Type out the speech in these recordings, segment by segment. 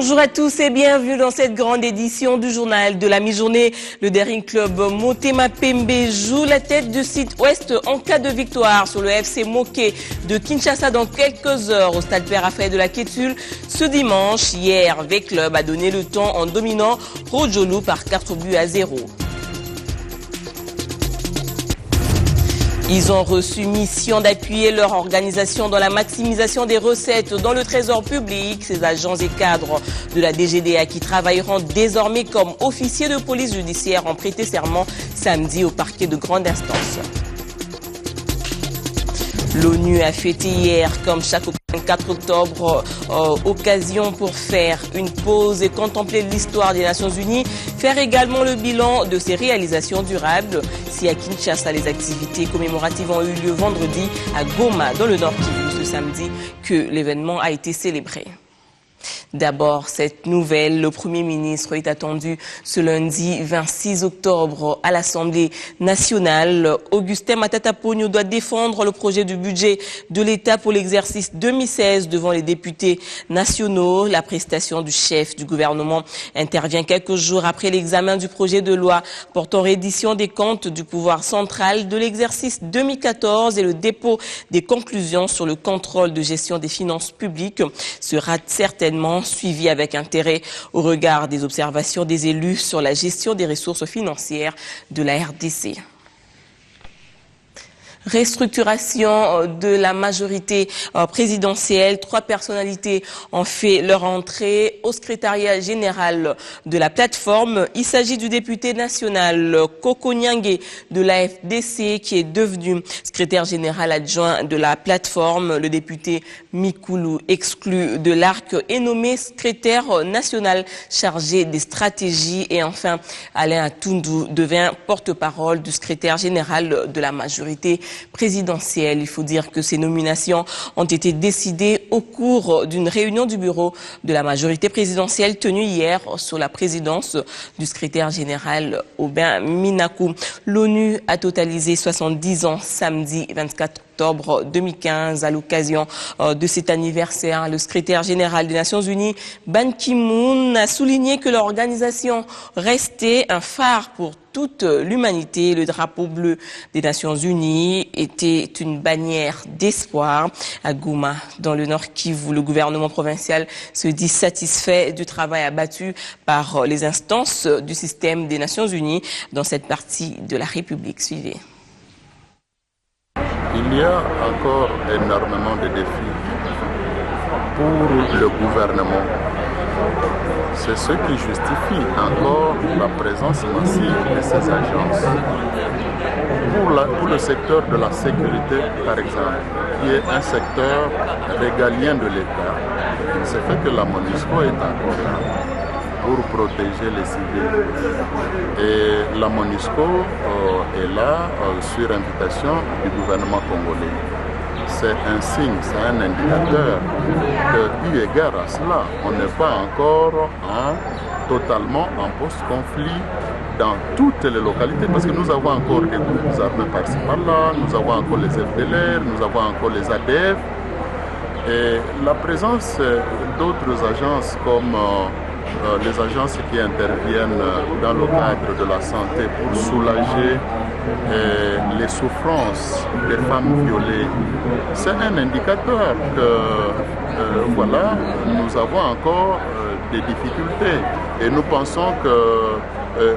Bonjour à tous et bienvenue dans cette grande édition du journal de la mi-journée. Le Daring Club Motema Pembe joue la tête du sud-ouest en cas de victoire sur le FC Moké de Kinshasa dans quelques heures au stade Père Raphaël de la Kétul. Ce dimanche, hier, V-Club a donné le temps en dominant Rojolu par 4-0. Ils ont reçu mission d'appuyer leur organisation dans la maximisation des recettes dans le trésor public. Ces agents et cadres de la DGDA qui travailleront désormais comme officiers de police judiciaire ont prêté serment samedi au parquet de grande instance. L'ONU a fêté hier, comme chaque 4 octobre, occasion pour faire une pause et contempler l'histoire des Nations Unies, faire également le bilan de ses réalisations durables. Si à Kinshasa, les activités commémoratives ont eu lieu vendredi, à Goma, dans le Nord Kivu, ce samedi, que l'événement a été célébré. D'abord, cette nouvelle, le Premier ministre est attendu ce lundi 26 octobre à l'Assemblée nationale. Augustin Matata Ponyo doit défendre le projet du budget de l'État pour l'exercice 2016 devant les députés nationaux. La prestation du chef du gouvernement intervient quelques jours après l'examen du projet de loi portant reddition des comptes du pouvoir central de l'exercice 2014 et le dépôt des conclusions sur le contrôle de gestion des finances publiques sera certainement suivi avec intérêt au regard des observations des élus sur la gestion des ressources financières de la RDC. Restructuration de la majorité présidentielle. 3 personnalités ont fait leur entrée au secrétariat général de la plateforme. Il s'agit du député national Koko Nyange de la FDC qui est devenu secrétaire général adjoint de la plateforme. Le député Mikulu, exclu de l'ARC, est nommé secrétaire national chargé des stratégies. Et enfin, Alain Atundu devient porte-parole du secrétaire général de la majorité présidentielle. Il faut dire que ces nominations ont été décidées au cours d'une réunion du bureau de la majorité présidentielle tenue hier sous la présidence du secrétaire général Aubin Minakou. L'ONU a totalisé 70 ans samedi 24 octobre 2015 à l'occasion de cet anniversaire. Le secrétaire général des Nations Unies, Ban Ki-moon, a souligné que l'organisation restait un phare pour toute l'humanité. Le drapeau bleu des Nations Unies était une bannière d'espoir. À Goma, dans le Nord Kivu, le gouvernement provincial se dit satisfait du travail abattu par les instances du système des Nations Unies dans cette partie de la République. Suivez. Il y a encore énormément de défis pour le gouvernement. C'est ce qui justifie encore la présence massive de ces agences. Pour le secteur de la sécurité, par exemple, qui est un secteur régalien de l'État, c'est fait que la MONUSCO est encore là pour protéger les civils. Et la MONUSCO est là sur invitation du gouvernement congolais. C'est un signe, c'est un indicateur que, eu égard à cela, on n'est pas encore totalement en post-conflit dans toutes les localités, parce que nous avons encore des groupes armés par-ci par-là, nous avons encore les FDLR, nous avons encore les ADF, et la présence d'autres agences comme les agences qui interviennent dans le cadre de la santé pour soulager les souffrances des femmes violées, c'est un indicateur que voilà, nous avons encore des difficultés. Et nous pensons que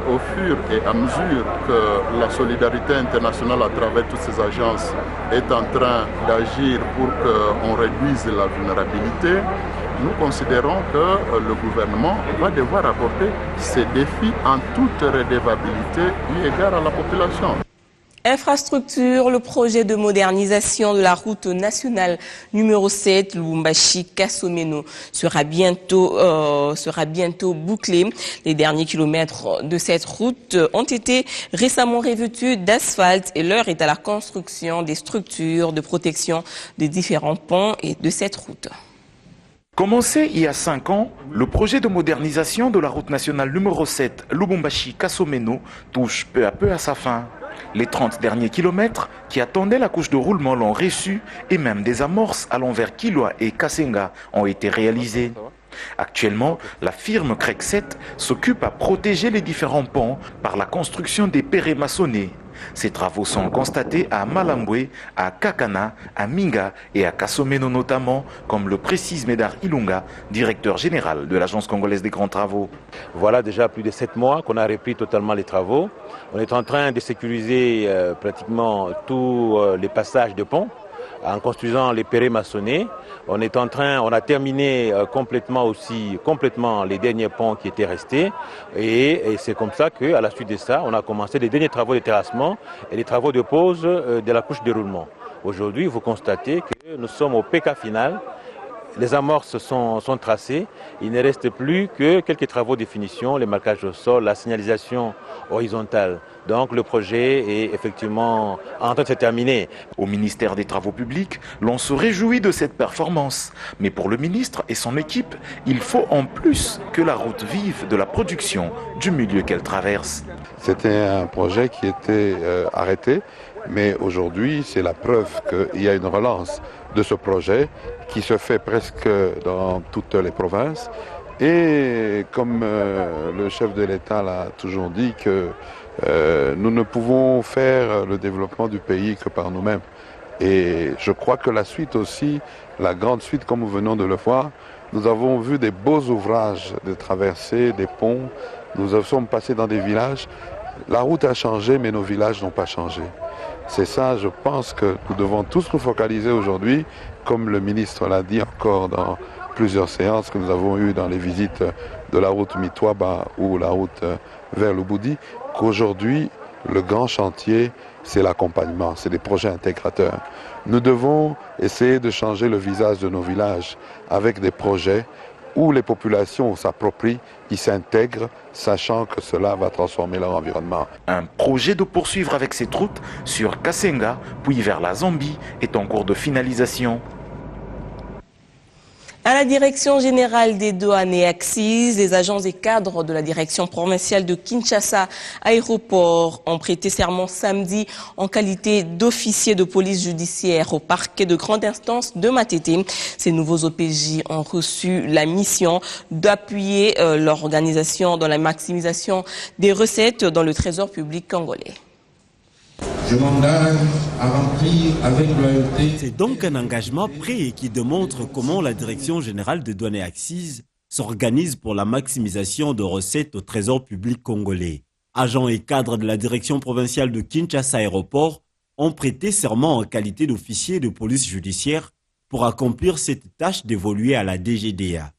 au fur et à mesure que la solidarité internationale à travers toutes ces agences est en train d'agir pour qu'on réduise la vulnérabilité, nous considérons que le gouvernement va devoir apporter ces défis en toute redevabilité eu égard à la population. Infrastructure, le projet de modernisation de la route nationale numéro 7, Lubumbashi-Kasomeno, sera bientôt bouclé. Les derniers kilomètres de cette route ont été récemment revêtus d'asphalte et l'heure est à la construction des structures de protection des différents ponts et de cette route. Commencé il y a 5 ans, le projet de modernisation de la route nationale numéro 7, Lubumbashi-Kasomeno, touche peu à peu à sa fin. Les 30 derniers kilomètres qui attendaient la couche de roulement l'ont reçu et même des amorces allant vers Kilwa et Kasenga ont été réalisées. Actuellement, la firme Crexet s'occupe à protéger les différents ponts par la construction des perrets maçonnés. Ces travaux sont constatés à Malambwe, à Kakana, à Minga et à Kasomeno notamment, comme le précise Médard Ilunga, directeur général de l'Agence congolaise des grands travaux. Voilà déjà plus de 7 mois qu'on a repris totalement les travaux. On est en train de sécuriser pratiquement tous les passages de ponts en construisant les perrets maçonnés. On a terminé complètement les derniers ponts qui étaient restés et c'est comme ça qu'à la suite de ça, on a commencé les derniers travaux de terrassement et les travaux de pose de la couche de roulement. Aujourd'hui, vous constatez que nous sommes au PK final. Les amorces sont tracées, il ne reste plus que quelques travaux de finition, les marquages au sol, la signalisation horizontale. Donc le projet est effectivement en train de se terminer. Au ministère des Travaux publics, l'on se réjouit de cette performance. Mais pour le ministre et son équipe, il faut en plus que la route vive de la production du milieu qu'elle traverse. C'était un projet qui était arrêté, mais aujourd'hui c'est la preuve qu'il y a une relance de ce projet qui se fait presque dans toutes les provinces. Et comme le chef de l'État l'a toujours dit, que nous ne pouvons faire le développement du pays que par nous-mêmes. Et je crois que la suite aussi, la grande suite comme nous venons de le voir, nous avons vu des beaux ouvrages de traversées, des ponts, nous sommes passés dans des villages. La route a changé, mais nos villages n'ont pas changé. C'est ça, je pense que nous devons tous nous focaliser aujourd'hui, comme le ministre l'a dit encore dans plusieurs séances que nous avons eues dans les visites de la route Mitwaba ou la route vers le Boudi, qu'aujourd'hui, le grand chantier, c'est l'accompagnement, c'est des projets intégrateurs. Nous devons essayer de changer le visage de nos villages avec des projets où les populations s'approprient, ils s'intègrent, sachant que cela va transformer leur environnement. Un projet de poursuivre avec cette route sur Kasenga, puis vers la Zambie, est en cours de finalisation. À la Direction générale des douanes et accises, les agents et cadres de la direction provinciale de Kinshasa Aéroport ont prêté serment samedi en qualité d'officiers de police judiciaire au parquet de grande instance de Matete. Ces nouveaux OPJ ont reçu la mission d'appuyer leur organisation dans la maximisation des recettes dans le trésor public congolais. Je m'engage à remplir avec loyauté. C'est donc un engagement pris et qui démontre comment la Direction générale des douanes et accises s'organise pour la maximisation de recettes au trésor public congolais. Agents et cadres de la Direction provinciale de Kinshasa Aéroport ont prêté serment en qualité d'officiers de police judiciaire pour accomplir cette tâche dévolue à la DGDA.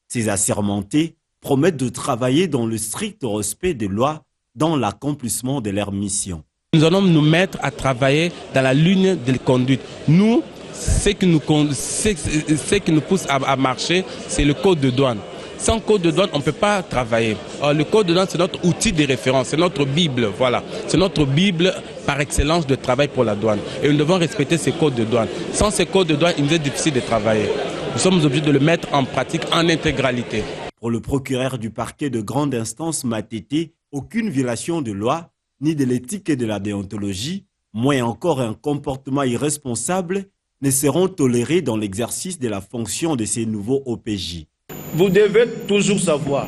Ces assermentés promettent de travailler dans le strict respect des lois dans l'accomplissement de leur mission. Nous allons nous mettre à travailler dans la ligne de conduite. Nous, ce qui nous pousse à marcher, c'est le code de douane. Sans code de douane, on ne peut pas travailler. Alors, le code de douane, c'est notre outil de référence, c'est notre Bible, voilà. C'est notre Bible par excellence de travail pour la douane. Et nous devons respecter ces codes de douane. Sans ces codes de douane, il nous est difficile de travailler. Nous sommes obligés de le mettre en pratique en intégralité. Pour le procureur du parquet de grande instance Matete, aucune violation de loi, ni de l'éthique et de la déontologie, moins encore un comportement irresponsable, ne seront tolérés dans l'exercice de la fonction de ces nouveaux OPJ. Vous devez toujours savoir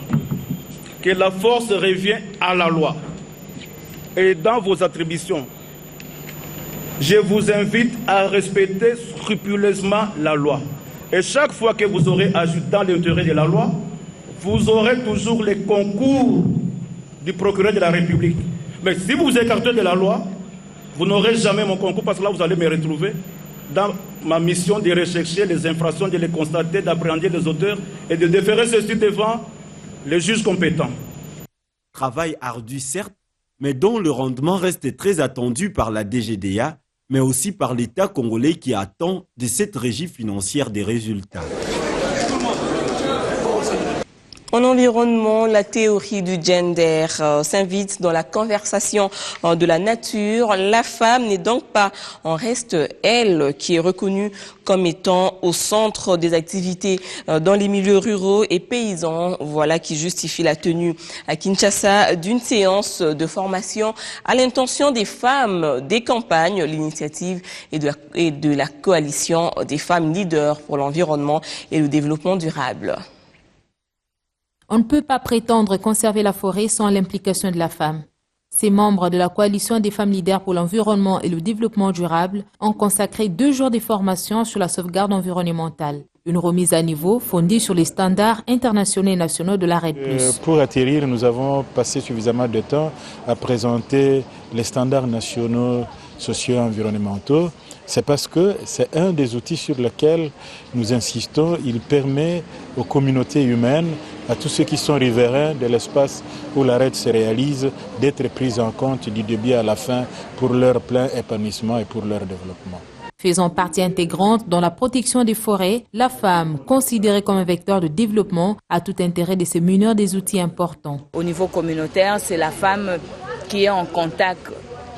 que la force revient à la loi. Et dans vos attributions, je vous invite à respecter scrupuleusement la loi. Et chaque fois que vous aurez agi dans l'intérêt de la loi, vous aurez toujours les concours du procureur de la République. Mais si vous vous écartez de la loi, vous n'aurez jamais mon concours parce que là, vous allez me retrouver dans ma mission de rechercher les infractions, de les constater, d'appréhender les auteurs et de déférer ceci devant les juges compétents. Travail ardu certes, mais dont le rendement reste très attendu par la DGDA, mais aussi par l'État congolais qui attend de cette régie financière des résultats. En environnement, la théorie du gender s'invite dans la conversation de la nature. La femme n'est donc pas en reste, elle, qui est reconnue comme étant au centre des activités dans les milieux ruraux et paysans. Voilà qui justifie la tenue à Kinshasa d'une séance de formation à l'intention des femmes des campagnes. L'initiative est de la coalition des femmes leaders pour l'environnement et le développement durable. On ne peut pas prétendre conserver la forêt sans l'implication de la femme. Ces membres de la coalition des femmes leaders pour l'environnement et le développement durable ont consacré 2 jours de formation sur la sauvegarde environnementale. Une remise à niveau fondée sur les standards internationaux et nationaux de la RED+. Pour atterrir, nous avons passé suffisamment de temps à présenter les standards nationaux socio-environnementaux. C'est parce que c'est un des outils sur lesquels nous insistons. Il permet aux communautés humaines, à tous ceux qui sont riverains de l'espace où la RED se réalise, d'être pris en compte du début à la fin pour leur plein épanouissement et pour leur développement. Faisant partie intégrante dans la protection des forêts, la femme, considérée comme un vecteur de développement, a tout intérêt de se munir des outils importants. Au niveau communautaire, c'est la femme qui est en contact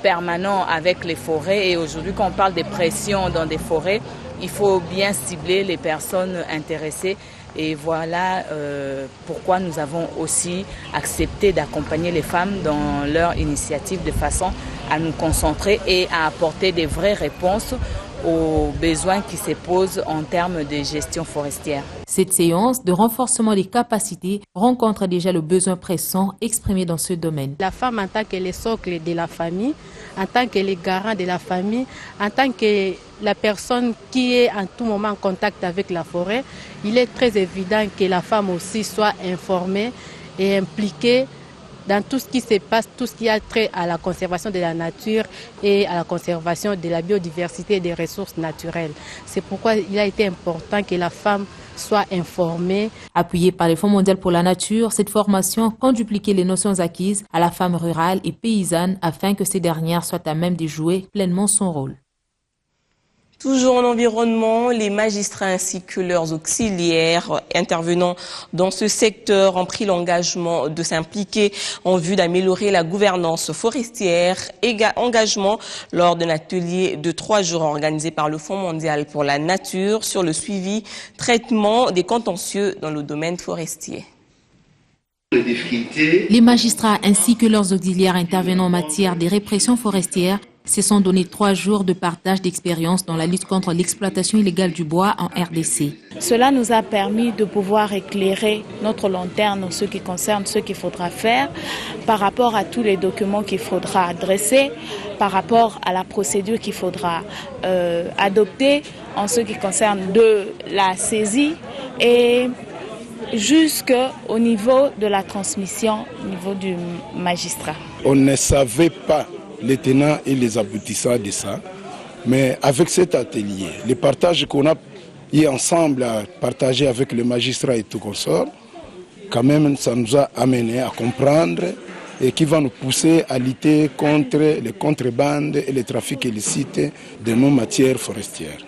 permanent avec les forêts, et aujourd'hui quand on parle de pression dans des forêts, il faut bien cibler les personnes intéressées, et voilà pourquoi nous avons aussi accepté d'accompagner les femmes dans leur initiative de façon à nous concentrer et à apporter des vraies réponses aux besoins qui se posent en termes de gestion forestière. Cette séance de renforcement des capacités rencontre déjà le besoin pressant exprimé dans ce domaine. La femme en tant que le socle de la famille, en tant que le garant de la famille, en tant que la personne qui est en tout moment en contact avec la forêt, il est très évident que la femme aussi soit informée et impliquée dans tout ce qui se passe, tout ce qui a trait à la conservation de la nature et à la conservation de la biodiversité et des ressources naturelles. C'est pourquoi il a été important que la femme soit informée. Appuyée par le Fonds mondial pour la nature, cette formation compte dupliquer les notions acquises à la femme rurale et paysanne afin que ces dernières soient à même de jouer pleinement son rôle. Toujours en environnement, les magistrats ainsi que leurs auxiliaires intervenant dans ce secteur ont pris l'engagement de s'impliquer en vue d'améliorer la gouvernance forestière. Engagement lors d'un atelier de 3 jours organisé par le Fonds mondial pour la nature sur le suivi, traitement des contentieux dans le domaine forestier. Les magistrats ainsi que leurs auxiliaires intervenant en matière de répression forestière se sont donné 3 jours de partage d'expérience dans la lutte contre l'exploitation illégale du bois en RDC. Cela nous a permis de pouvoir éclairer notre lanterne en ce qui concerne ce qu'il faudra faire par rapport à tous les documents qu'il faudra adresser, par rapport à la procédure qu'il faudra adopter en ce qui concerne de la saisie et jusqu'au niveau de la transmission au niveau du magistrat. On ne savait pas les tenants et les aboutissants de ça. Mais avec cet atelier, les partages qu'on a eu ensemble à partager avec le magistrat et tout consort, quand même ça nous a amené à comprendre et qui va nous pousser à lutter contre les contrebandes et les trafics illicites de nos matières forestières.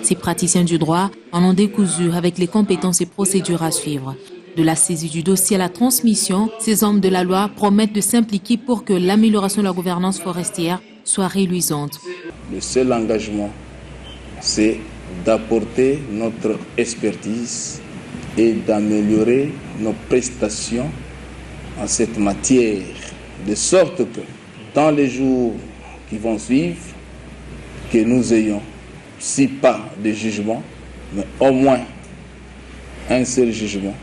Ces praticiens du droit en ont décousu avec les compétences et procédures à suivre. De la saisie du dossier à la transmission, ces hommes de la loi promettent de s'impliquer pour que l'amélioration de la gouvernance forestière soit reluisante. Le seul engagement, c'est d'apporter notre expertise et d'améliorer nos prestations en cette matière, de sorte que dans les jours qui vont suivre, que nous ayons, si pas de jugement, mais au moins un seul jugement.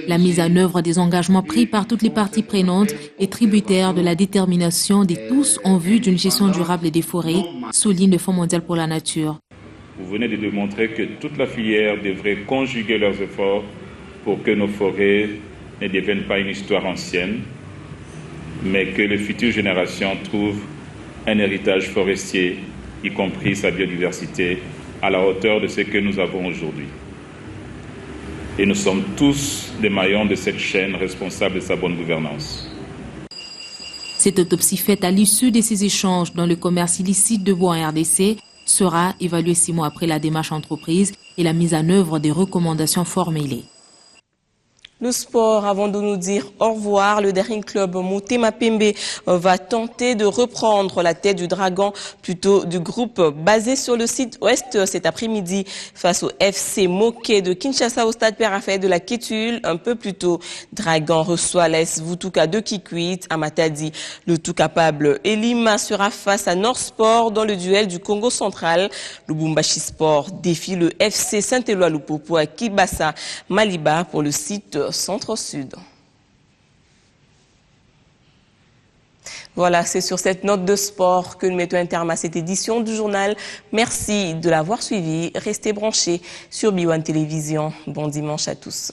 La mise en œuvre des engagements pris par toutes les parties prenantes est tributaire de la détermination de tous en vue d'une gestion durable des forêts, souligne le Fonds mondial pour la nature. Vous venez de démontrer que toute la filière devrait conjuguer leurs efforts pour que nos forêts ne deviennent pas une histoire ancienne, mais que les futures générations trouvent un héritage forestier, y compris sa biodiversité, à la hauteur de ce que nous avons aujourd'hui. Et nous sommes tous des maillons de cette chaîne responsable de sa bonne gouvernance. Cette autopsie faite à l'issue de ces échanges dans le commerce illicite de bois en RDC sera évaluée 6 mois après la démarche entreprise et la mise en œuvre des recommandations formulées. Le sport, avant de nous dire au revoir, le Daring Club Motema Pembe va tenter de reprendre la tête du Dragon, plutôt du groupe basé sur le site ouest cet après-midi face au FC Moké de Kinshasa au stade Père-Raphaël de la Kétule. Un peu plus tôt, Dragon reçoit l'AS Vutuka de Kikwit à Matadi. Le tout capable Elima sera face à Nord Sport dans le duel du Congo central. Lubumbashi Sport défie le FC Saint-Éloi Lupopo à Kibasa Maliba pour le site Centre-Sud. Voilà, c'est sur cette note de sport que nous mettons un terme à cette édition du journal. Merci de l'avoir suivi. Restez branchés sur B1 Télévision. Bon dimanche à tous.